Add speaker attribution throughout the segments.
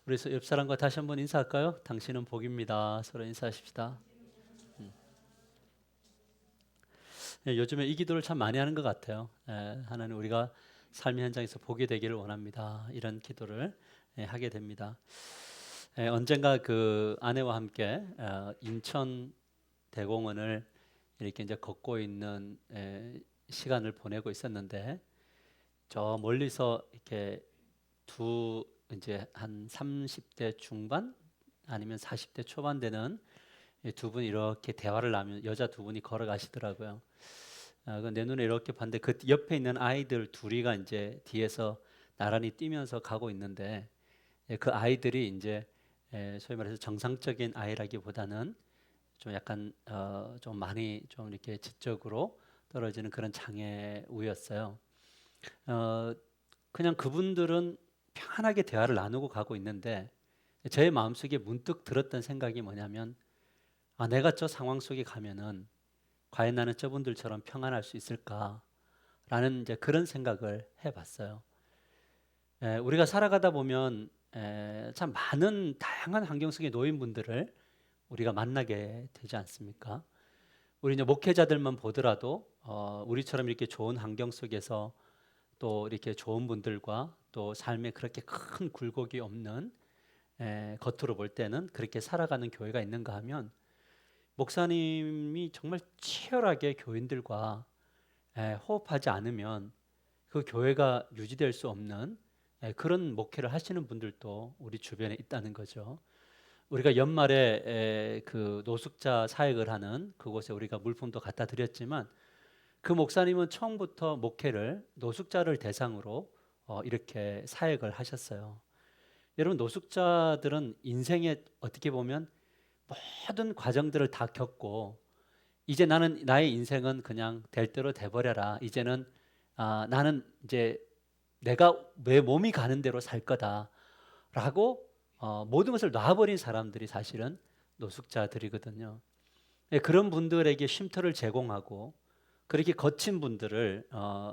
Speaker 1: 우리 옆 사람과 다시 한번 인사할까요? 당신은 복입니다. 서로 인사하십시다. 예, 요즘에 이 기도를 참 많이 하는 것 같아요. 하나님 우리가 삶의 현장에서 복이 되기를 원합니다. 이런 기도를 하게 됩니다. 언젠가 그 아내와 함께 인천 대공원을 이렇게 이제 걷고 있는 시간을 보내고 있었는데 저 멀리서 이렇게 두 이제 한 30대 중반 아니면 40대 초반 되는 두 분이 이렇게 대화를 나누면 여자 두 분이 걸어가시더라고요. 내 눈에 이렇게 봤는데 그 옆에 있는 아이들 둘이가 이제 뒤에서 나란히 뛰면서 가고 있는데 그 아이들이 이제 소위 말해서 정상적인 아이라기보다는 좀 약간 좀 많이 좀 이렇게 지적으로 떨어지는 그런 장애우였어요. 어, 그냥 그분들은 편하게 대화를 나누고 가고 있는데 제 마음속에 문득 들었던 생각이 뭐냐면 내가 저 상황 속에 가면은 과연 나는 저분들처럼 평안할 수 있을까라는 이제 그런 생각을 해봤어요. 우리가 살아가다 보면 참 많은 다양한 환경 속의 노인분들을 우리가 만나게 되지 않습니까? 우리 이제 목회자들만 보더라도 우리처럼 이렇게 좋은 환경 속에서 또 이렇게 좋은 분들과 또 삶에 그렇게 큰 굴곡이 없는 겉으로 볼 때는 그렇게 살아가는 교회가 있는가 하면 목사님이 정말 치열하게 교인들과 호흡하지 않으면 그 교회가 유지될 수 없는 그런 목회를 하시는 분들도 우리 주변에 있다는 거죠. 우리가 연말에 그 노숙자 사역을 하는 그곳에 우리가 물품도 갖다 드렸지만 그 목사님은 처음부터 목회를 노숙자를 대상으로 이렇게 사역을 하셨어요. 여러분 노숙자들은 인생에 어떻게 보면 모든 과정들을 다 겪고 이제 나는 나의 인생은 그냥 될 대로 돼버려라. 이제는 나는 이제 내가 내 몸이 가는 대로 살 거다라고 모든 것을 놔버린 사람들이 사실은 노숙자들이거든요. 그런 분들에게 쉼터를 제공하고 그렇게 거친 분들을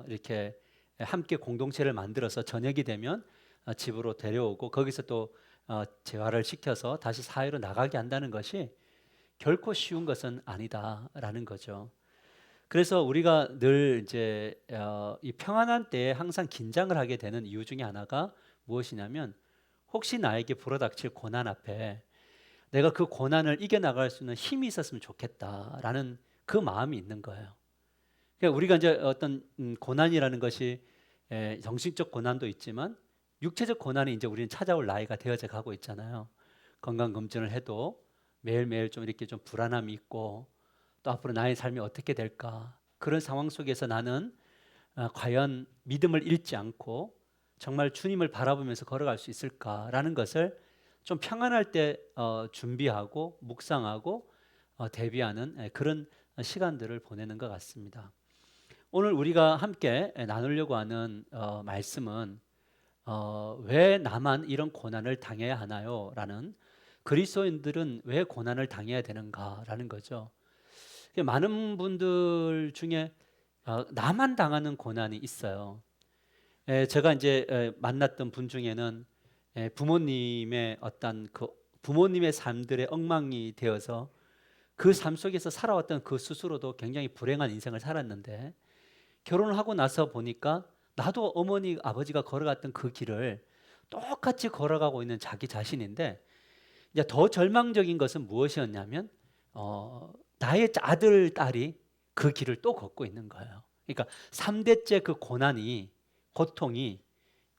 Speaker 1: 이렇게 함께 공동체를 만들어서 저녁이 되면 집으로 데려오고 거기서 또 재활을 시켜서 다시 사회로 나가게 한다는 것이 결코 쉬운 것은 아니다라는 거죠. 그래서 우리가 늘 이제 이 평안한 때에 항상 긴장을 하게 되는 이유 중에 하나가 무엇이냐면 혹시 나에게 불어닥칠 고난 앞에 내가 그 고난을 이겨나갈 수 있는 힘이 있었으면 좋겠다라는 그 마음이 있는 거예요. 그러니까 우리가 이제 어떤 고난이라는 것이 정신적 고난도 있지만 육체적 고난이 이제 우리는 찾아올 나이가 되어져 가고 있잖아요. 건강 검진을 해도 매일매일 좀 이렇게 좀 불안함이 있고 또 앞으로 나의 삶이 어떻게 될까 그런 상황 속에서 나는 과연 믿음을 잃지 않고 정말 주님을 바라보면서 걸어갈 수 있을까라는 것을 좀 평안할 때 준비하고 묵상하고 대비하는 그런 시간들을 보내는 것 같습니다. 오늘 우리가 함께 나누려고 하는 말씀은 왜 나만 이런 고난을 당해야 하나요? 라는 그리스도인들은 왜 고난을 당해야 되는가라는 거죠. 많은 분들 중에 나만 당하는 고난이 있어요. 제가 이제 만났던 분 중에는 부모님의 어떤 그 부모님의 삶들의 엉망이 되어서 그 삶 속에서 살아왔던 그 스스로도 굉장히 불행한 인생을 살았는데 결혼을 하고 나서 보니까 나도 어머니 아버지가 걸어갔던 그 길을 똑같이 걸어가고 있는 자기 자신인데 이제 더 절망적인 것은 무엇이었냐면 나의 아들 딸이 그 길을 또 걷고 있는 거예요. 그러니까 3대째 그 고난이 고통이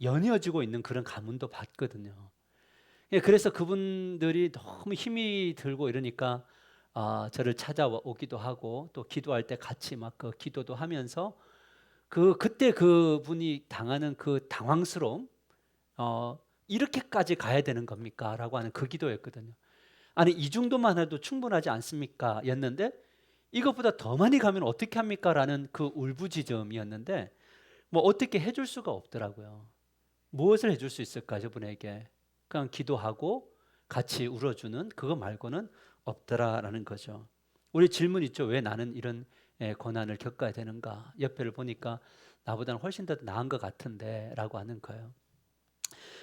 Speaker 1: 연이어지고 있는 그런 가문도 봤거든요. 그래서 그분들이 너무 힘이 들고 이러니까 저를 찾아오기도 하고 또 기도할 때 같이 막 그 기도도 하면서 그때 그분이 당하는 그 당황스러움 이렇게까지 가야 되는 겁니까? 라고 하는 그 기도였거든요. 아니 이 정도만 해도 충분하지 않습니까? 였는데 이것보다 더 많이 가면 어떻게 합니까? 라는 그 울부짖음이었는데 뭐 어떻게 해줄 수가 없더라고요. 무엇을 해줄 수 있을까 저분에게 그냥 기도하고 같이 울어주는 그거 말고는 없더라라는 거죠. 우리 질문 있죠. 왜 나는 이런 고난을 겪어야 되는가? 옆에를 보니까 나보다는 훨씬 더 나은 것 같은데 라고 하는 거예요.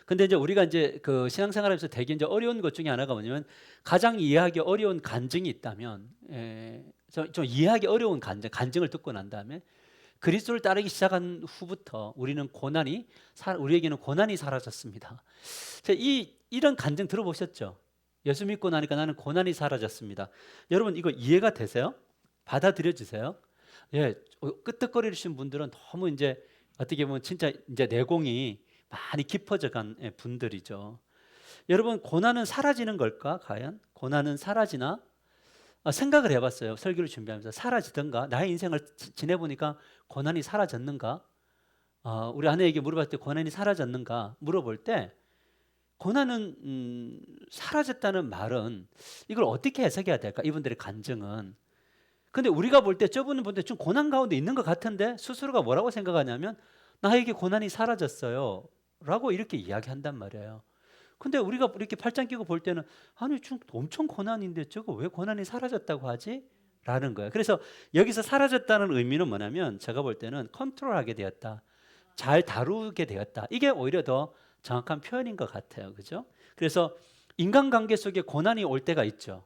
Speaker 1: 근데 이제 우리가 이제 그 신앙생활하면서 되게 이제 어려운 것 중에 하나가 뭐냐면 가장 이해하기 어려운 간증이 있다면 좀 이해하기 어려운 간증을 듣고 난 다음에 그리스도를 따르기 시작한 후부터 우리에게는 고난이 사라졌습니다. 이런 간증 들어보셨죠? 예수 믿고 나니까 나는 고난이 사라졌습니다. 여러분 이거 이해가 되세요? 받아들여 주세요. 예, 끄떡거리시는 분들은 너무 이제 어떻게 보면 진짜 이제 내공이 많이 깊어져 간 분들이죠. 여러분 고난은 사라지는 걸까? 과연 고난은 사라지나? 생각을 해봤어요. 설교를 준비하면서 사라지던가 나의 인생을 지내보니까 고난이 사라졌는가? 우리 아내에게 물어봤을 때 고난이 사라졌는가 물어볼 때 고난은 사라졌다는 말은 이걸 어떻게 해석해야 될까? 이분들의 간증은. 근데 우리가 볼 때 저분은 볼 때 좀 고난 가운데 있는 것 같은데 스스로가 뭐라고 생각하냐면 나에게 고난이 사라졌어요 라고 이렇게 이야기한단 말이에요. 근데 우리가 이렇게 팔짱 끼고 볼 때는 아니 좀 엄청 고난인데 저거 왜 고난이 사라졌다고 하지? 라는 거예요. 그래서 여기서 사라졌다는 의미는 뭐냐면 제가 볼 때는 컨트롤하게 되었다. 잘 다루게 되었다. 이게 오히려 더 정확한 표현인 것 같아요. 그죠? 그래서 인간관계 속에 고난이 올 때가 있죠.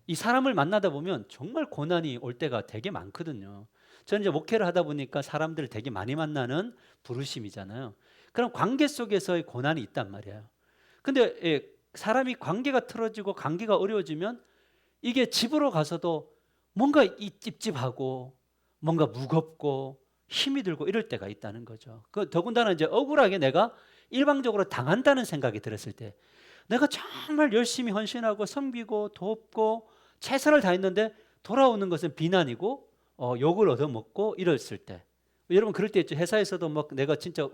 Speaker 1: 이 사람을 만나다 보면 정말 고난이 올 때가 되게 많거든요. 저는 이제 목회를 하다 보니까 사람들을 되게 많이 만나는 부르심이잖아요. 그럼 관계 속에서의 고난이 있단 말이에요. 근데 사람이 관계가 틀어지고 관계가 어려워지면 이게 집으로 가서도 뭔가 찝찝하고 뭔가 무겁고 힘이 들고 이럴 때가 있다는 거죠. 더군다나 이제 억울하게 내가 일방적으로 당한다는 생각이 들었을 때 내가 정말 열심히 헌신하고 섬기고 돕고 최선을 다했는데 돌아오는 것은 비난이고 욕을 얻어먹고 이랬을 때 여러분 그럴 때 있죠. 회사에서도 막 내가 진짜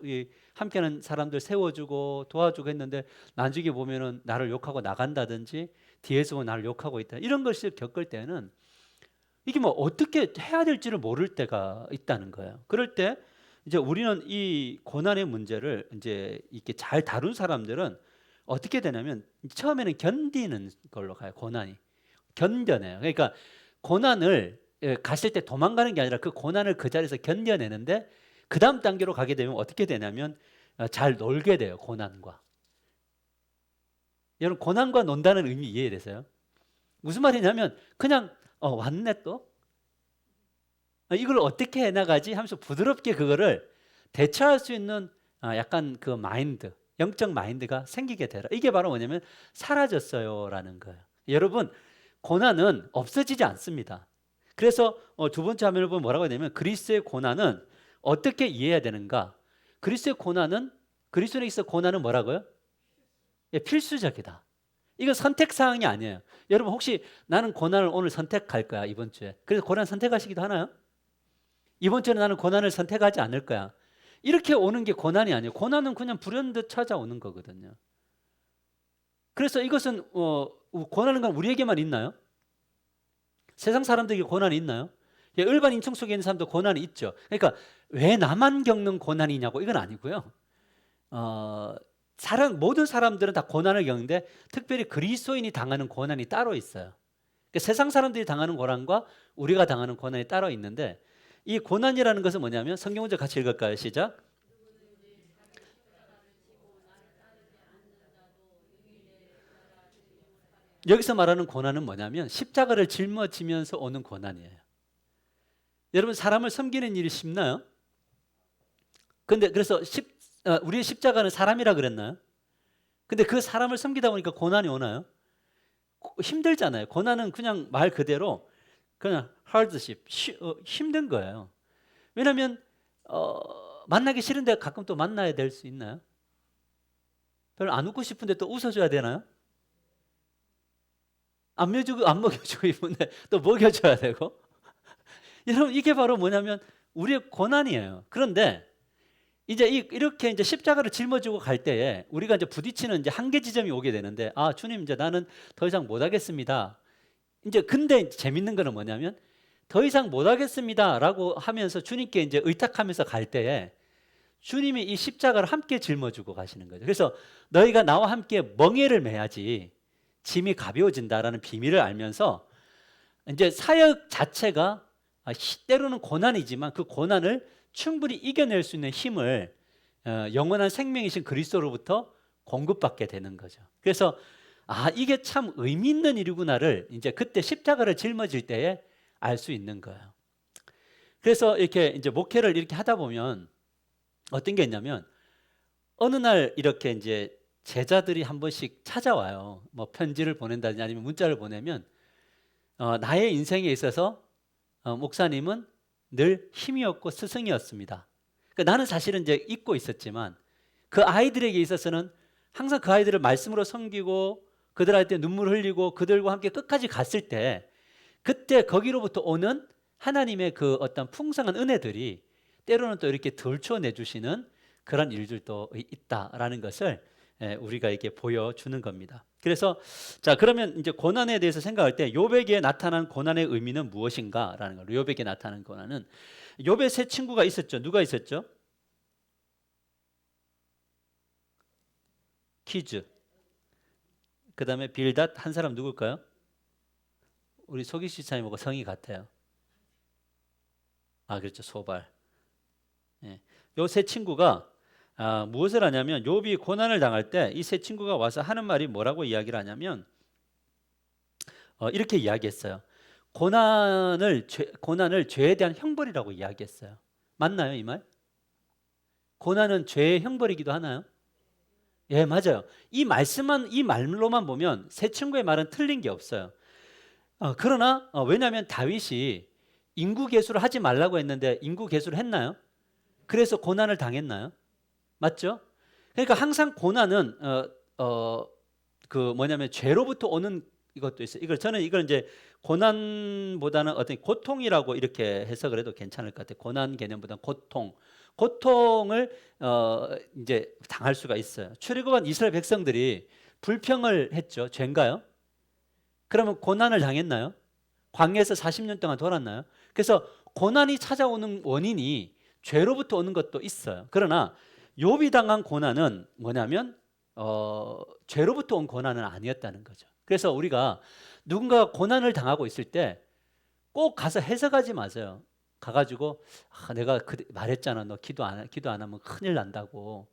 Speaker 1: 함께하는 사람들 세워주고 도와주고 했는데 나중에 보면은 나를 욕하고 나간다든지 뒤에서 보면 나를 욕하고 있다 이런 것을 겪을 때는 이게 뭐 어떻게 해야 될지를 모를 때가 있다는 거예요. 그럴 때 이제 우리는 이 고난의 문제를 이제 이렇게 잘 다룬 사람들은 어떻게 되냐면 처음에는 견디는 걸로 가요. 고난이 견뎌내요. 그러니까 고난을 갔을 때 도망가는 게 아니라 그 고난을 그 자리에서 견뎌내는데 그 다음 단계로 가게 되면 어떻게 되냐면 잘 놀게 돼요. 고난과. 여러분 고난과 논다는 의미 이해되세요? 무슨 말이냐면 그냥 왔네 또 이걸 어떻게 해나가지 하면서 부드럽게 그거를 대처할 수 있는 약간 그 마인드 영적 마인드가 생기게 되라. 이게 바로 뭐냐면 사라졌어요라는 거예요. 여러분 고난은 없어지지 않습니다. 그래서 두 번째 화면을 보면 뭐라고 하냐면 그리스도의 고난은 어떻게 이해해야 되는가? 그리스도의 고난은 그리스도에 있어 고난은 뭐라고요? 필수적이다. 이건 선택사항이 아니에요. 여러분 혹시 나는 고난을 오늘 선택할 거야 이번 주에. 그래서 고난 선택하시기도 하나요? 이번 주에 나는 고난을 선택하지 않을 거야. 이렇게 오는 게 고난이 아니에요. 고난은 그냥 불현듯 찾아오는 거거든요. 그래서 이것은 고난은 우리에게만 있나요? 세상 사람들에게 고난이 있나요? 일반 인청 속에 있는 사람도 고난이 있죠. 그러니까 왜 나만 겪는 고난이냐고 이건 아니고요. 모든 사람들은 다 고난을 겪는데 특별히 그리스도인이 당하는 고난이 따로 있어요. 그러니까 세상 사람들이 당하는 고난과 우리가 당하는 고난이 따로 있는데 이 고난이라는 것은 뭐냐면 성경 문제 같이 읽을까요? 시작. 여기서 말하는 고난은 뭐냐면 십자가를 짊어지면서 오는 고난이에요. 여러분 사람을 섬기는 일이 쉽나요? 근데 그래서 우리의 십자가는 사람이라 그랬나요? 근데 그 사람을 섬기다 보니까 고난이 오나요? 힘들잖아요. 고난은 그냥 말 그대로 그냥 hardship, 힘든 거예요. 왜냐하면 만나기 싫은데 가끔 또 만나야 될 수 있나요? 별로 안 웃고 싶은데 또 웃어줘야 되나요? 안 먹여주고 싶은데 또 먹여줘야 되고. 여러분 이게 바로 뭐냐면 우리의 고난이에요. 그런데 이제 이렇게 이제 십자가를 짊어지고 갈 때에 우리가 이제 부딪히는 이제 한계 지점이 오게 되는데 주님 이제 나는 더 이상 못 하겠습니다. 근데 재밌는 거는 뭐냐면 더 이상 못 하겠습니다라고 하면서 주님께 이제 의탁하면서 갈 때에 주님이 이 십자가를 함께 짊어지고 가시는 거죠. 그래서 너희가 나와 함께 멍에를 매야지 짐이 가벼워진다라는 비밀을 알면서 이제 사역 자체가 때로는 고난이지만 그 고난을 충분히 이겨낼 수 있는 힘을 영원한 생명이신 그리스도로부터 공급받게 되는 거죠. 그래서 이게 참 의미 있는 일이구나를 이제 그때 십자가를 짊어질 때에 알 수 있는 거예요. 그래서 이렇게 이제 목회를 이렇게 하다 보면 어떤 게 있냐면 어느 날 이렇게 이제 제자들이 한 번씩 찾아와요. 뭐 편지를 보낸다든지 아니면 문자를 보내면 나의 인생에 있어서 목사님은 늘 힘이었고 스승이었습니다. 그러니까 나는 사실은 이제 잊고 있었지만 그 아이들에게 있어서는 항상 그 아이들을 말씀으로 섬기고 그들한테 눈물 흘리고 그들과 함께 끝까지 갔을 때 그때 거기로부터 오는 하나님의 그 어떤 풍성한 은혜들이 때로는 또 이렇게 덜쳐내 주시는 그런 일들도 있다라는 것을 우리가 이렇게 보여주는 겁니다. 그래서 자 그러면 이제 고난에 대해서 생각할 때 욥에게 나타난 고난의 의미는 무엇인가라는 거예요. 욥에게 나타난 고난은 욥의 세 친구가 있었죠. 누가 있었죠? 퀴즈. 그 다음에 빌닷 한 사람 누굴까요? 우리 소기시 차님하고 성이 같아요. 그렇죠. 소발. 예. 요 세 친구가 무엇을 하냐면 욥이 고난을 당할 때 이 세 친구가 와서 하는 말이 뭐라고 이야기를 하냐면 이렇게 이야기했어요. 고난을 죄에 대한 형벌이라고 이야기했어요. 맞나요, 이 말? 고난은 죄의 형벌이기도 하나요? 예, 맞아요. 이 말로만 보면 세 친구의 말은 틀린 게 없어요. 그러나 왜냐하면 다윗이 인구 계수를 하지 말라고 했는데 인구 계수를 했나요? 그래서 고난을 당했나요? 맞죠? 그러니까 항상 고난은 그 뭐냐면 죄로부터 오는 이것도 있어요. 이걸 이제 고난보다는 어떤 고통이라고 이렇게 해석을 해도 괜찮을 것 같아요. 고난 개념보다는 고통을 이제 당할 수가 있어요. 출애굽한 이스라엘 백성들이 불평을 했죠. 죄인가요? 그러면 고난을 당했나요? 광야에서 40년 동안 돌았나요? 그래서 고난이 찾아오는 원인이 죄로부터 오는 것도 있어요. 그러나 욥이 당한 고난은 뭐냐면 죄로부터 온 고난은 아니었다는 거죠. 그래서 우리가 누군가 고난을 당하고 있을 때 꼭 가서 해석하지 마세요. 가가지고 내가 말했잖아. 너 기도 안 하면 큰일 난다고.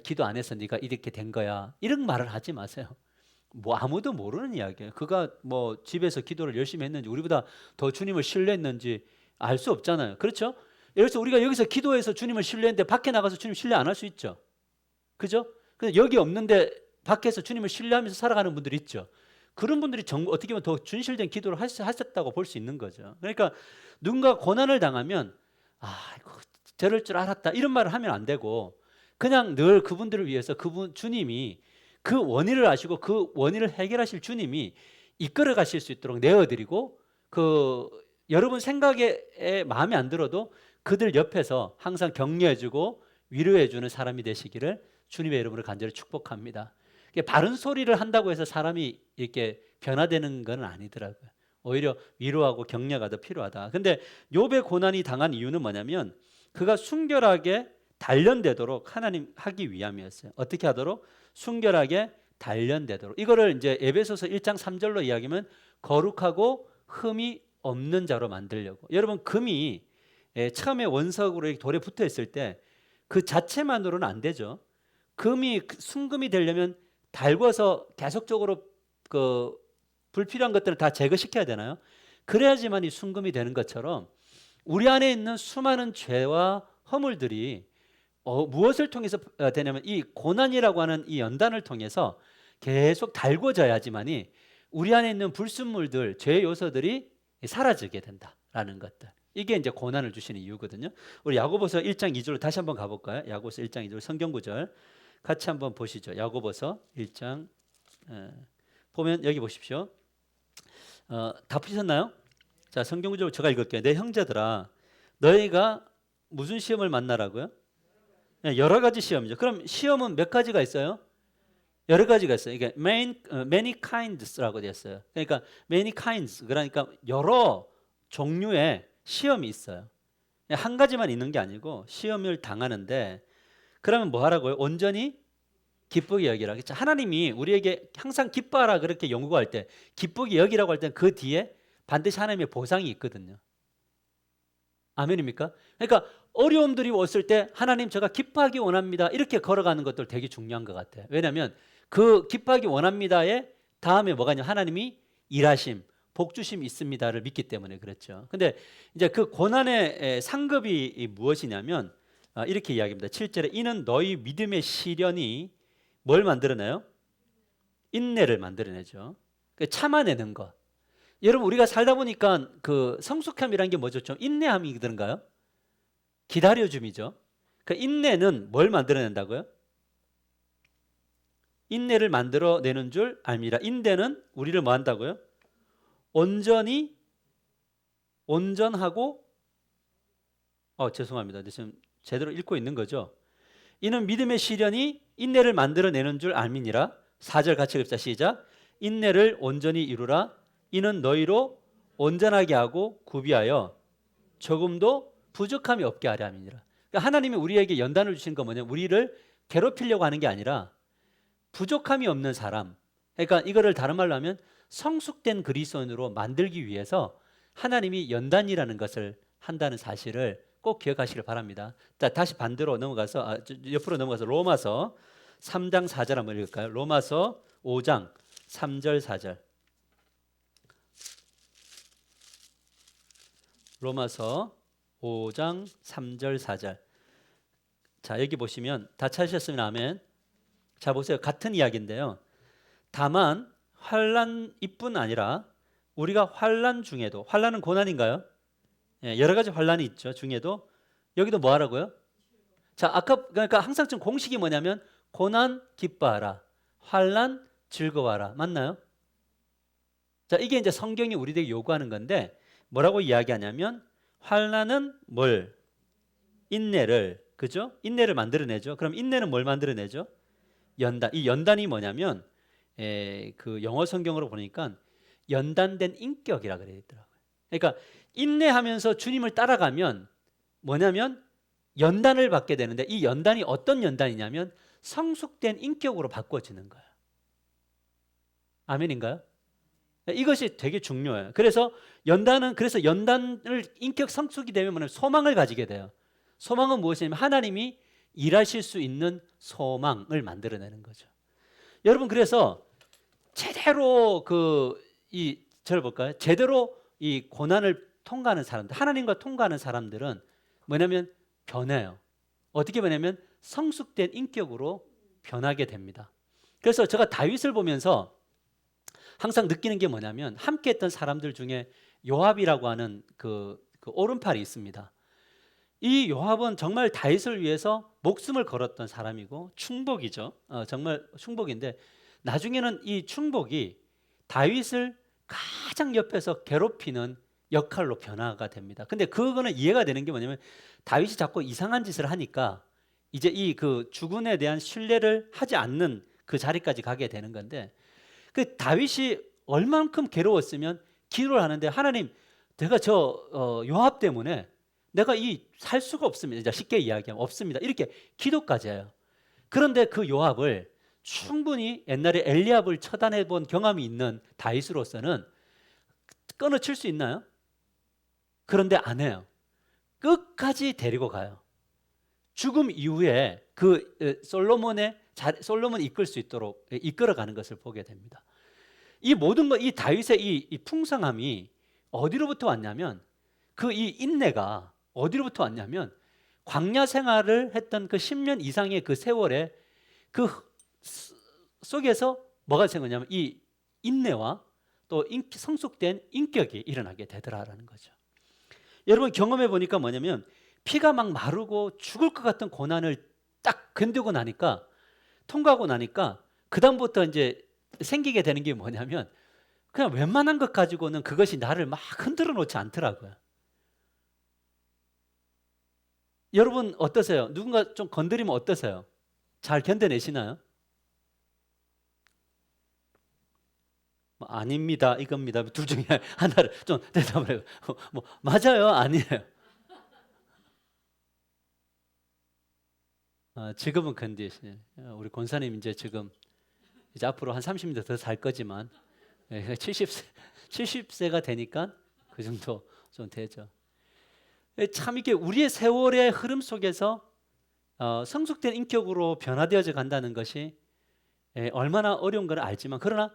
Speaker 1: 기도 안 해서 네가 이렇게 된 거야. 이런 말을 하지 마세요. 뭐 아무도 모르는 이야기예요. 그가 뭐 집에서 기도를 열심히 했는지 우리보다 더 주님을 신뢰했는지 알 수 없잖아요. 그렇죠? 그래서 우리가 여기서 기도해서 주님을 신뢰했는데 밖에 나가서 주님 신뢰 안 할 수 있죠. 그죠? 근데 여기 없는데 밖에서 주님을 신뢰하면서 살아가는 분들이 있죠. 그런 분들이 어떻게 보면 더 준실된 기도를 하셨다고 볼 수 있는 거죠. 그러니까 누군가 고난을 당하면 저럴 줄 알았다 이런 말을 하면 안 되고 그냥 늘 그분들을 위해서 주님이 그 원인을 아시고 그 원인을 해결하실 주님이 이끌어 가실 수 있도록 내어드리고 여러분 생각에 마음에 안 들어도 그들 옆에서 항상 격려해주고 위로해주는 사람이 되시기를 주님의 이름으로 간절히 축복합니다. 바른 소리를 한다고 해서 사람이 이렇게 변화되는 건 아니더라고요. 오히려 위로하고 격려가 더 필요하다. 근데 욥의 고난이 당한 이유는 뭐냐면 그가 순결하게 단련되도록 하나님 하기 위함이었어요. 어떻게 하도록? 순결하게 단련되도록. 이거를 이제 에베소서 1장 3절로 이야기하면 거룩하고 흠이 없는 자로 만들려고. 여러분 금이 처음에 원석으로 돌에 붙어 있을 때 그 자체만으로는 안 되죠. 순금이 되려면 달궈서 계속적으로 그 불필요한 것들을 다 제거시켜야 되나요? 그래야지만 이 순금이 되는 것처럼 우리 안에 있는 수많은 죄와 허물들이 무엇을 통해서 되냐면 이 고난이라고 하는 이 연단을 통해서 계속 달궈져야지만이 우리 안에 있는 불순물들, 죄의 요소들이 사라지게 된다라는 것들. 이게 이제 고난을 주시는 이유거든요. 우리 야고보서 1장 2절로 다시 한번 가볼까요? 야고보서 1장 2절 성경 구절 같이 한번 보시죠. 야고보서 1장 보면 여기 보십시오. 다 푸셨나요? 자, 성경 구절 제가 읽을게요. 내 형제들아, 너희가 무슨 시험을 만나라고요? 여러 가지 시험이죠. 그럼 시험은 몇 가지가 있어요? 여러 가지가 있어요. 이게 many kinds라고 되어 있어요. 그러니까 many kinds 그러니까 여러 종류의 시험이 있어요. 한 가지만 있는 게 아니고 시험을 당하는데 그러면 뭐 하라고요? 온전히 기쁘게 여기라. 그렇죠? 하나님이 우리에게 항상 기뻐하라 그렇게 연구할 때 기쁘게 여기라고 할 때 그 뒤에 반드시 하나님의 보상이 있거든요. 아멘입니까? 그러니까 어려움들이 왔을 때 하나님 제가 기뻐하기 원합니다. 이렇게 걸어가는 것들 되게 중요한 것 같아요. 왜냐하면 그 기뻐하기 원합니다의 다음에 뭐가 있냐, 하나님이 일하심, 복 주심 있습니다를 믿기 때문에 그렇죠. 근데 이제 그 고난의 상급이 무엇이냐면 이렇게 이야기합니다. 7절에 이는 너희 믿음의 시련이 뭘 만들어내요? 인내를 만들어내죠. 참아내는 것. 여러분 우리가 살다 보니까 그 성숙함이란 게 뭐죠? 좀 인내함이 드는가요? 기다려줌이죠. 그 인내는 뭘 만들어낸다고요? 인내를 만들어내는 줄 압니다. 인내는 우리를 뭐 한다고요? 온전히 온전하고 죄송합니다. 지금 제대로 읽고 있는 거죠. 이는 믿음의 시련이 인내를 만들어내는 줄 알미니라. 4절 같이 읽읍시다. 시작. 인내를 온전히 이루라. 이는 너희로 온전하게 하고 구비하여 조금도 부족함이 없게 하려 함이니라. 그러니까 하나님이 우리에게 연단을 주신 건 뭐냐면 우리를 괴롭히려고 하는 게 아니라 부족함이 없는 사람, 그러니까 이거를 다른 말로 하면 성숙된 그리스도인으로 만들기 위해서 하나님이 연단이라는 것을 한다는 사실을 꼭 기억하시길 바랍니다. 자, 다시 반대로 넘어가서 옆으로 넘어가서 로마서 3장 4절 한번 읽을까요? 로마서 5장 3절 4절. 로마서 5장 3절 4절. 자, 여기 보시면 다 찾으셨으면 아멘. 자, 보세요. 같은 이야기인데요. 다만 환난이뿐 아니라 우리가 환난 중에도, 환난은 고난인가요? 여러 가지 환난이 있죠. 중에도 여기도 뭐 하라고요? 자, 아까 그러니까 항상 좀 공식이 뭐냐면 고난 기뻐하라, 환난 즐거워하라. 맞나요? 자, 이게 이제 성경이 우리에게 요구하는 건데 뭐라고 이야기하냐면 환난은 뭘? 인내를, 그죠? 인내를 만들어내죠. 그럼 인내는 뭘 만들어내죠? 연단. 이 연단이 뭐냐면 그 영어 성경으로 보니까 연단된 인격이라 그래 있더라고요. 그러니까 인내하면서 주님을 따라가면 뭐냐면 연단을 받게 되는데 이 연단이 어떤 연단이냐면 성숙된 인격으로 바꿔지는 거예요. 아멘인가요? 이것이 되게 중요해요. 그래서 연단을 인격 성숙이 되면 뭐냐면 소망을 가지게 돼요. 소망은 무엇이냐면 하나님이 일하실 수 있는 소망을 만들어내는 거죠. 여러분 그래서 제대로 저를 볼까요? 제대로 이 고난을 통과하는 사람들, 하나님과 통과하는 사람들은 뭐냐면 변해요. 어떻게 변하면 성숙된 인격으로 변하게 됩니다. 그래서 제가 다윗을 보면서 항상 느끼는 게 뭐냐면 함께했던 사람들 중에 요압이라고 하는 그 오른팔이 있습니다. 이 요압은 정말 다윗을 위해서 목숨을 걸었던 사람이고 충복이죠. 정말 충복인데 나중에는 이 충복이 다윗을 가장 옆에서 괴롭히는 역할로 변화가 됩니다. 근데 그거는 이해가 되는 게 뭐냐면 다윗이 자꾸 이상한 짓을 하니까 이제 이 그 주군에 대한 신뢰를 하지 않는 그 자리까지 가게 되는 건데 그 다윗이 얼만큼 괴로웠으면 기도를 하는데 하나님 내가 요압 때문에 내가 살 수가 없습니다. 쉽게 이야기하면 없습니다. 이렇게 기도까지 해요. 그런데 그 요압을 충분히 옛날에 엘리압을 처단해 본 경험이 있는 다윗으로서는 끊어칠 수 있나요? 그런데 안 해요. 끝까지 데리고 가요. 죽음 이후에 솔로몬을 이끌 수 있도록 이끌어가는 것을 보게 됩니다. 이 모든 이 다윗의 이 풍성함이 어디로부터 왔냐면 이 인내가 어디로부터 왔냐면 광야 생활을 했던 그 10년 이상의 그 세월에 그 속에서 뭐가 생겼냐면 이 인내와 또 성숙된 인격이 일어나게 되더라라는 거죠. 여러분 경험해 보니까 뭐냐면 피가 막 마르고 죽을 것 같은 고난을 딱 견디고 나니까 통과하고 나니까 그다음부터 이제 생기게 되는 게 뭐냐면 그냥 웬만한 것 가지고는 그것이 나를 막 흔들어 놓지 않더라고요. 여러분 어떠세요? 누군가 좀 건드리면 어떠세요? 잘 견뎌내시나요? 아닙니다, 이겁니다. 둘 중에 하나를 좀 대답을 해요. 맞아요, 아니에요? 지금은 견디시네. 우리 권사님 이제 앞으로 한 30년 더 살 거지만 70세가 되니까 그 정도 좀 되죠. 참 이게 우리의 세월의 흐름 속에서 성숙된 인격으로 변화되어져 간다는 것이 얼마나 어려운 걸 알지만, 그러나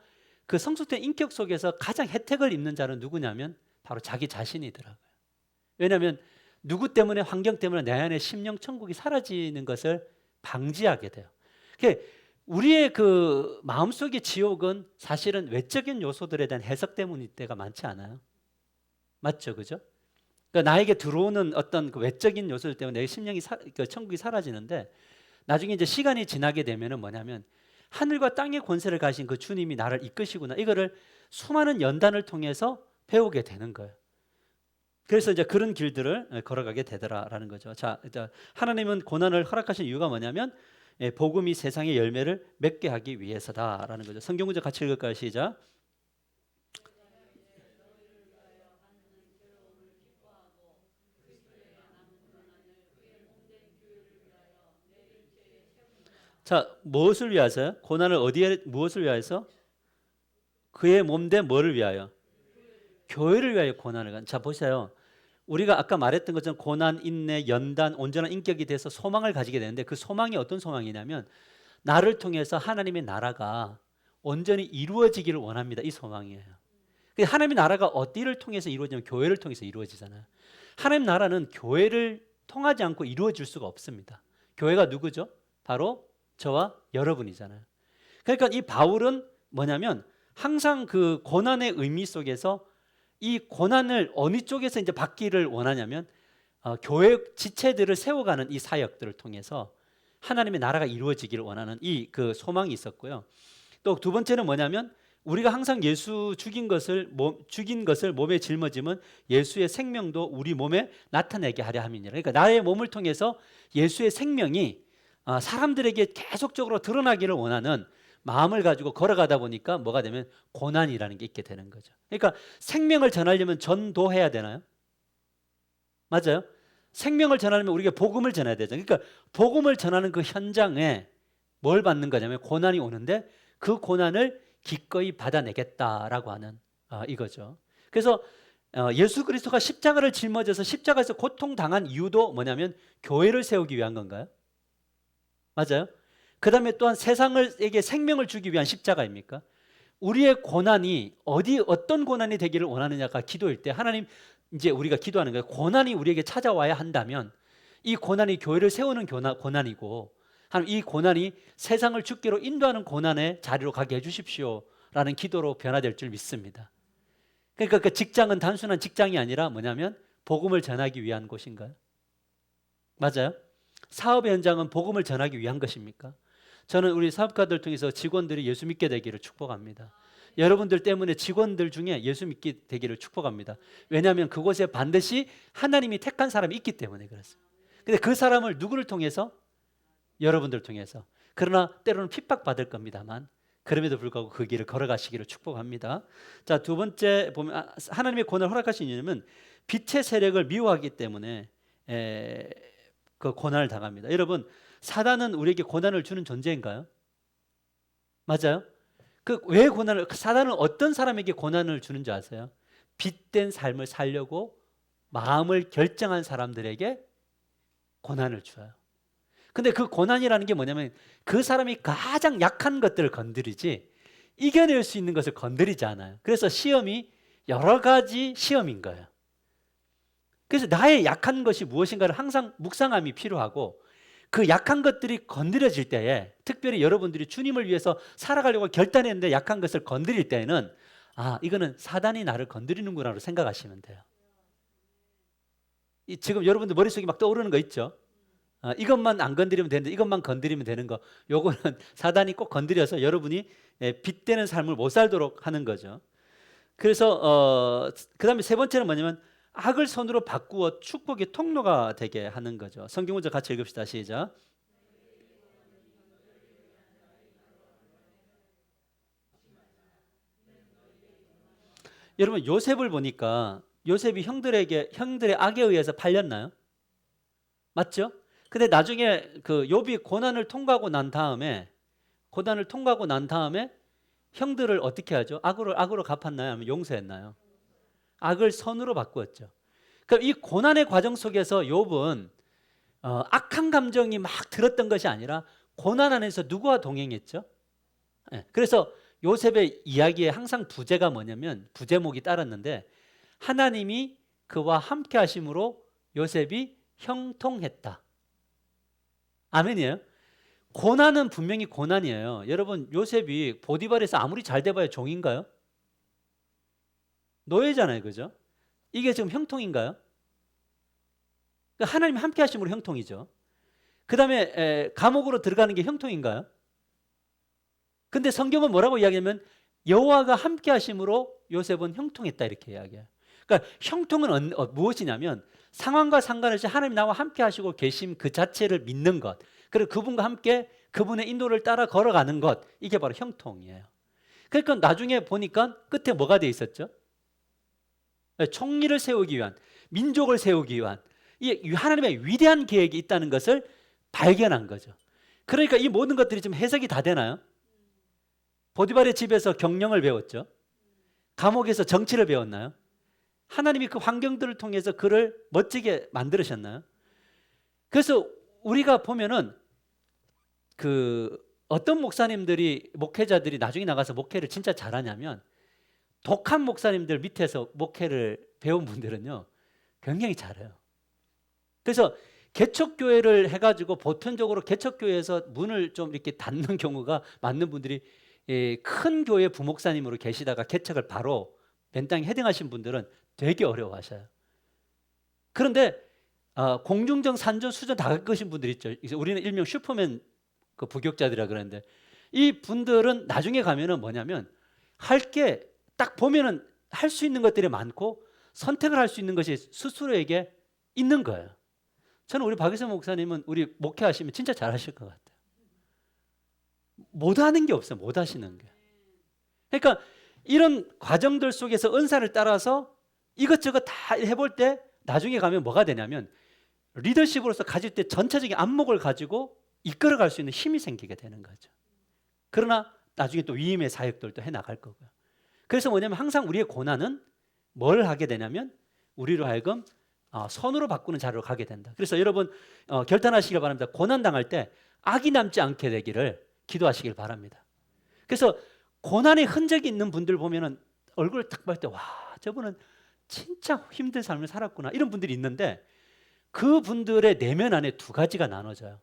Speaker 1: 그 성숙된 인격 속에서 가장 혜택을 입는 자는 누구냐면 바로 자기 자신이더라고요. 왜냐하면 누구 때문에, 환경 때문에 내 안에 심령 천국이 사라지는 것을 방지하게 돼요. 그러니까 우리의 그 마음속의 지옥은 사실은 외적인 요소들에 대한 해석 때문일 때가 많지 않아요? 맞죠, 그죠? 그러니까 나에게 들어오는 어떤 그 외적인 요소들 때문에 내 심령이 그 천국이 사라지는데, 나중에 이제 시간이 지나게 되면은 뭐냐면 하늘과 땅의 권세를 가진 그 주님이 나를 이끄시구나, 이거를 수많은 연단을 통해서 배우게 되는 거예요. 그래서 이제 그런 길들을 걸어가게 되더라라는 거죠. 자, 하나님은 고난을 허락하신 이유가 뭐냐면 복음이 세상의 열매를 맺게 하기 위해서다라는 거죠. 성경 문제 같이 읽을까요? 시작. 자, 무엇을 위해서요? 고난을 어디에, 무엇을 위해서? 그의 몸된 뭐를 위하여? 교회를 위하여 고난을 간. 자, 보세요. 우리가 아까 말했던 것처럼 고난, 인내, 연단, 온전한 인격이 돼서 소망을 가지게 되는데, 그 소망이 어떤 소망이냐면 나를 통해서 하나님의 나라가 온전히 이루어지기를 원합니다. 이 소망이에요. 하나님의 나라가 어디를 통해서 이루어지냐면 교회를 통해서 이루어지잖아요. 하나님 나라는 교회를 통하지 않고 이루어질 수가 없습니다. 교회가 누구죠? 바로 저와 여러분이잖아요. 그러니까 이 바울은 뭐냐면 항상 그 고난의 의미 속에서 이 고난을 어느 쪽에서 이제 받기를 원하냐면 교회 지체들을 세워가는 이 사역들을 통해서 하나님의 나라가 이루어지기를 원하는 이 그 소망이 있었고요. 또 두 번째는 뭐냐면 우리가 항상 예수 죽인 것을 몸에 짊어지면 예수의 생명도 우리 몸에 나타내게 하려 함이니라. 그러니까 나의 몸을 통해서 예수의 생명이 사람들에게 계속적으로 드러나기를 원하는 마음을 가지고 걸어가다 보니까 뭐가 되면 고난이라는 게 있게 되는 거죠. 그러니까 생명을 전하려면 전도해야 되나요? 맞아요. 생명을 전하려면 우리가 복음을 전해야 되죠. 그러니까 복음을 전하는 그 현장에 뭘 받는 거냐면 고난이 오는데 그 고난을 기꺼이 받아내겠다라고 하는 이거죠. 그래서 예수 그리스도가 십자가를 짊어져서 십자가에서 고통당한 이유도 뭐냐면 교회를 세우기 위한 건가요? 맞아요. 그 다음에 또한 세상에게 생명을 주기 위한 십자가입니까? 우리의 고난이 어떤 고난이 되기를 원하느냐가 기도일 때 하나님, 이제 우리가 기도하는 거예요. 고난이 우리에게 찾아와야 한다면 이 고난이 교회를 세우는 고난이고, 하나님 이 고난이 세상을 죽기로 인도하는 고난의 자리로 가게 해주십시오 라는 기도로 변화될 줄 믿습니다. 그러니까 그 직장은 단순한 직장이 아니라 뭐냐면 복음을 전하기 위한 곳인가요? 맞아요. 사업의 현장은 복음을 전하기 위한 것입니까? 저는 우리 사업가들 통해서 직원들이 예수 믿게 되기를 축복합니다. 여러분들 때문에 직원들 중에 예수 믿게 되기를 축복합니다. 왜냐하면 그곳에 반드시 하나님이 택한 사람이 있기 때문에 그렇습니다. 근데 그 사람을 누구를 통해서? 여러분들 통해서. 그러나 때로는 핍박받을 겁니다만 그럼에도 불구하고 그 길을 걸어가시기를 축복합니다. 자, 두 번째 보면 하나님의 고난을 허락하신 이유는 빛의 세력을 미워하기 때문에 그 고난을 당합니다. 여러분, 사단은 우리에게 고난을 주는 존재인가요? 맞아요. 왜 사단은 어떤 사람에게 고난을 주는 줄 아세요? 빛된 삶을 살려고 마음을 결정한 사람들에게 고난을 줘요. 근데 그 고난이라는 게 뭐냐면 그 사람이 가장 약한 것들을 건드리지 이겨낼 수 있는 것을 건드리지 않아요. 그래서 시험이 여러 가지 시험인 거예요. 그래서 나의 약한 것이 무엇인가를 항상 묵상함이 필요하고, 그 약한 것들이 건드려질 때에, 특별히 여러분들이 주님을 위해서 살아가려고 결단했는데 약한 것을 건드릴 때에는 이거는 사단이 나를 건드리는구나로 생각하시면 돼요. 지금 여러분들 머릿속에 막 떠오르는 거 있죠? 이것만 안 건드리면 되는데 이것만 건드리면 되는 거, 요거는 사단이 꼭 건드려서 여러분이 빛되는 삶을 못 살도록 하는 거죠. 그래서 그 다음에 세 번째는 뭐냐면 악을 선으로 바꾸어 축복의 통로가 되게 하는 거죠. 성경 문제 같이 읽읍시다. 시작. 여러분, 요셉을 보니까 요셉이 형들의 악에 의해서 팔렸나요? 맞죠? 근데 나중에 그 욥이 고난을 통과하고 난 다음에 형들을 어떻게 하죠? 악으로 갚았나요? 아니면 용서했나요? 악을 선으로 바꾸었죠. 그러니까 이 고난의 과정 속에서 욥은 악한 감정이 막 들었던 것이 아니라 고난 안에서 누구와 동행했죠? 예, 그래서 요셉의 이야기에 항상 부제가 뭐냐면 부제목이 따랐는데 하나님이 그와 함께 하심으로 요셉이 형통했다. 아멘이에요. 고난은 분명히 고난이에요. 여러분, 요셉이 보디발에서 아무리 잘 돼봐야 종인가요? 노예잖아요, 그죠? 이게 지금 형통인가요? 그러니까 하나님 함께 하심으로 형통이죠. 그 다음에 감옥으로 들어가는 게 형통인가요? 근데 성경은 뭐라고 이야기하면 여호와가 함께 하심으로 요셉은 형통했다 이렇게 이야기해요. 그러니까 형통은 무엇이냐면 상황과 상관없이 하나님 나와 함께 하시고 계심 그 자체를 믿는 것, 그리고 그분과 함께 그분의 인도를 따라 걸어가는 것, 이게 바로 형통이에요. 그러니까 나중에 보니까 끝에 뭐가 돼 있었죠? 총리를 세우기 위한, 민족을 세우기 위한 이 하나님의 위대한 계획이 있다는 것을 발견한 거죠. 그러니까 이 모든 것들이 좀 해석이 다 되나요? 보디발의 집에서 경영을 배웠죠. 감옥에서 정치를 배웠나요? 하나님이 그 환경들을 통해서 그를 멋지게 만들으셨나요? 그래서 우리가 보면은 그 어떤 목사님들이 목회자들이 나중에 나가서 목회를 진짜 잘하냐면 독한 목사님들 밑에서 목회를 배운 분들은요 굉장히 잘해요. 그래서 개척교회를 해가지고 보편적으로 개척교회에서 문을 좀 이렇게 닫는 경우가 많은 분들이 큰 교회 부목사님으로 계시다가 개척을 바로 맨땅에 헤딩하신 분들은 되게 어려워하셔요. 그런데 공중전, 산전, 수전 다 겪으신 분들 있죠. 우리는 일명 슈퍼맨 그 부격자들이라 그러는데 이 분들은 나중에 가면은 뭐냐면 할 게 딱 보면은 할 수 있는 것들이 많고 선택을 할 수 있는 것이 스스로에게 있는 거예요. 저는 우리 박유선 목사님은 우리 목회하시면 진짜 잘하실 것 같아요. 못하는 게 없어요. 못하시는 게. 그러니까 이런 과정들 속에서 은사를 따라서 이것저것 다 해볼 때 나중에 가면 뭐가 되냐면 리더십으로서 가질 때 전체적인 안목을 가지고 이끌어갈 수 있는 힘이 생기게 되는 거죠. 그러나 나중에 또 위임의 사역들도 해나갈 거고요. 그래서 뭐냐면 항상 우리의 고난은 뭘 하게 되냐면 우리로 하여금 선으로 바꾸는 자리로 가게 된다. 그래서 여러분 결단하시길 바랍니다. 고난 당할 때 악이 남지 않게 되기를 기도하시길 바랍니다. 그래서 고난의 흔적이 있는 분들 보면은 얼굴을 딱 볼 때 와, 저분은 진짜 힘든 삶을 살았구나 이런 분들이 있는데 그 분들의 내면 안에 두 가지가 나눠져요.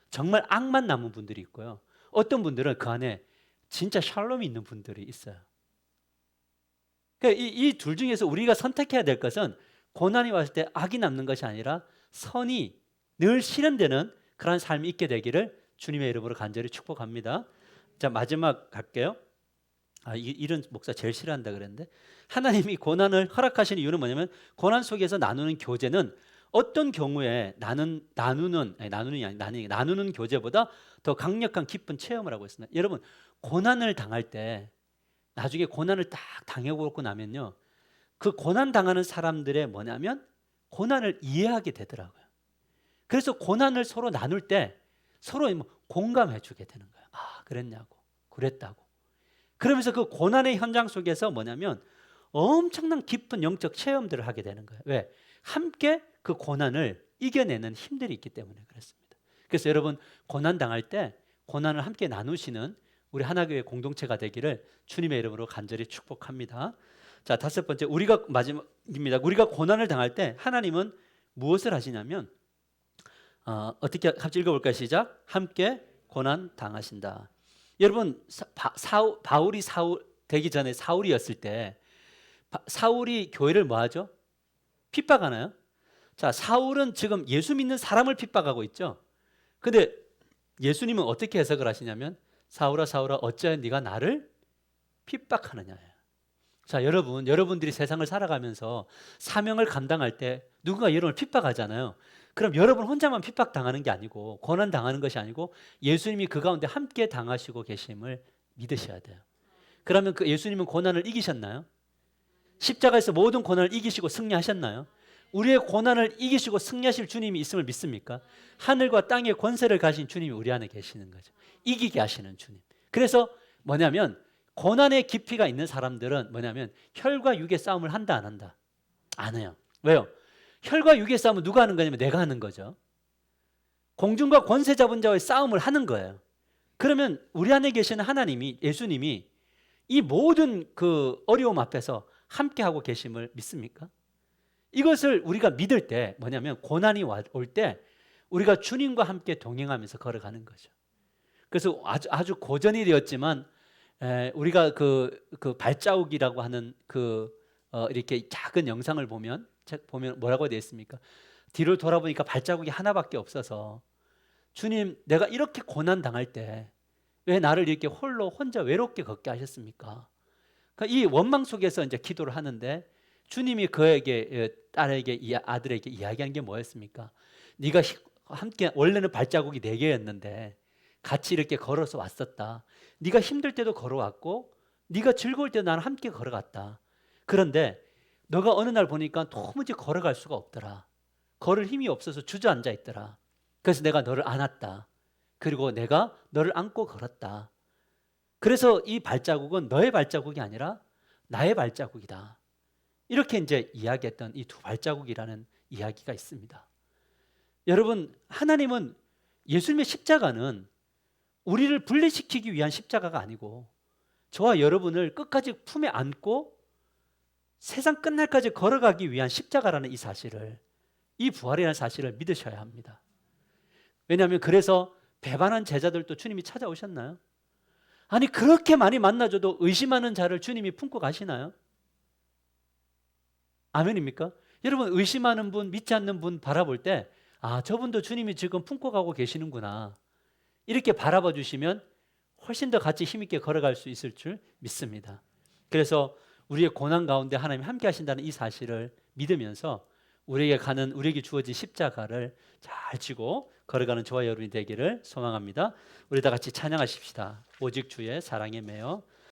Speaker 1: 정말 악만 남은 분들이 있고요. 어떤 분들은 그 안에 진짜 샬롬이 있는 분들이 있어요. 그러니까 이 둘 중에서 우리가 선택해야 될 것은 고난이 왔을 때 악이 남는 것이 아니라 선이 늘 실현되는 그런 삶이 있게 되기를 주님의 이름으로 간절히 축복합니다. 자, 마지막 갈게요. 이런 목사 제일 싫어한다 그랬는데 하나님이 고난을 허락하시는 이유는 뭐냐면 고난 속에서 나누는 교제는 어떤 경우에 나누는 교제보다 더 강력한 깊은 체험을 하고 있습니다. 여러분 고난을 당할 때 나중에 고난을 딱 당해보고 나면요 그 고난 당하는 사람들의 뭐냐면 고난을 이해하게 되더라고요. 그래서 고난을 서로 나눌 때 서로 공감해 주게 되는 거예요. 그랬냐고 그랬다고. 그러면서 그 고난의 현장 속에서 뭐냐면 엄청난 깊은 영적 체험들을 하게 되는 거예요. 왜? 함께 그 고난을 이겨내는 힘들이 있기 때문에 그렇습니다. 그래서 여러분 고난 당할 때 고난을 함께 나누시는 우리 하나교회 공동체가 되기를 주님의 이름으로 간절히 축복합니다. 자, 다섯 번째 우리가 마지막입니다. 우리가 고난을 당할 때 하나님은 무엇을 하시냐면 어떻게 같이 읽어볼까요? 시작. 함께 고난 당하신다. 여러분 바울이 사울 되기 전에 사울이었을 때 사울이 교회를 뭐하죠? 핍박하나요? 자, 사울은 지금 예수 믿는 사람을 핍박하고 있죠. 근데 예수님은 어떻게 해석을 하시냐면 사울아 사울아 어찌하여 네가 나를 핍박하느냐예요. 자, 여러분들이 세상을 살아가면서 사명을 감당할 때 누군가 여러분을 핍박하잖아요. 그럼 여러분 혼자만 핍박당하는 게 아니고 고난당하는 것이 아니고 예수님이 그 가운데 함께 당하시고 계심을 믿으셔야 돼요. 그러면 그 예수님은 고난을 이기셨나요? 십자가에서 모든 고난을 이기시고 승리하셨나요? 우리의 고난을 이기시고 승리하실 주님이 있음을 믿습니까? 하늘과 땅의 권세를 가진 주님이 우리 안에 계시는 거죠. 이기게 하시는 주님. 그래서 뭐냐면 고난의 깊이가 있는 사람들은 뭐냐면 혈과 육의 싸움을 한다 안 한다? 안 해요. 왜요? 혈과 육의 싸움은 누가 하는 거냐면 내가 하는 거죠. 공중과 권세 잡은 자와의 싸움을 하는 거예요. 그러면 우리 안에 계시는 하나님이, 예수님이 이 모든 그 어려움 앞에서 함께하고 계심을 믿습니까? 이것을 우리가 믿을 때 뭐냐면 고난이 올 때 우리가 주님과 함께 동행하면서 걸어가는 거죠. 그래서 아주 고전이 되었지만 우리가 그 발자국이라고 하는 이렇게 작은 영상을 보면 뭐라고 되어 있습니까? 뒤를 돌아보니까 발자국이 하나밖에 없어서 주님, 내가 이렇게 고난 당할 때 왜 나를 이렇게 혼자 외롭게 걷게 하셨습니까? 그러니까 이 원망 속에서 이제 기도를 하는데 주님이 그에게 딸에게 아들에게 이야기한 게 뭐였습니까? 네가 함께 원래는 발자국이 4개였는데 같이 이렇게 걸어서 왔었다. 네가 힘들 때도 걸어왔고 네가 즐거울 때도 나는 함께 걸어갔다. 그런데 너가 어느 날 보니까 도무지 걸어갈 수가 없더라. 걸을 힘이 없어서 주저앉아 있더라. 그래서 내가 너를 안았다. 그리고 내가 너를 안고 걸었다. 그래서 이 발자국은 너의 발자국이 아니라 나의 발자국이다. 이렇게 이제 이야기했던 이 2발자국이라는 이야기가 있습니다. 여러분, 하나님은 예수님의 십자가는 우리를 분리시키기 위한 십자가가 아니고 저와 여러분을 끝까지 품에 안고 세상 끝날까지 걸어가기 위한 십자가라는 이 사실을, 이 부활이라는 사실을 믿으셔야 합니다. 왜냐하면 그래서 배반한 제자들도 주님이 찾아오셨나요? 아니 그렇게 많이 만나줘도 의심하는 자를 주님이 품고 가시나요? 아멘입니까? 여러분, 의심하는 분, 믿지 않는 분 바라볼 때 저분도 주님이 지금 품고 가고 계시는구나, 이렇게 바라봐 주시면 훨씬 더 같이 힘있게 걸어갈 수 있을 줄 믿습니다. 그래서 우리의 고난 가운데 하나님이 함께 하신다는 이 사실을 믿으면서 우리에게 주어진 십자가를 잘 지고 걸어가는 저와 여러분이 되기를 소망합니다. 우리 다 같이 찬양하십시다. 오직 주의 사랑에 매여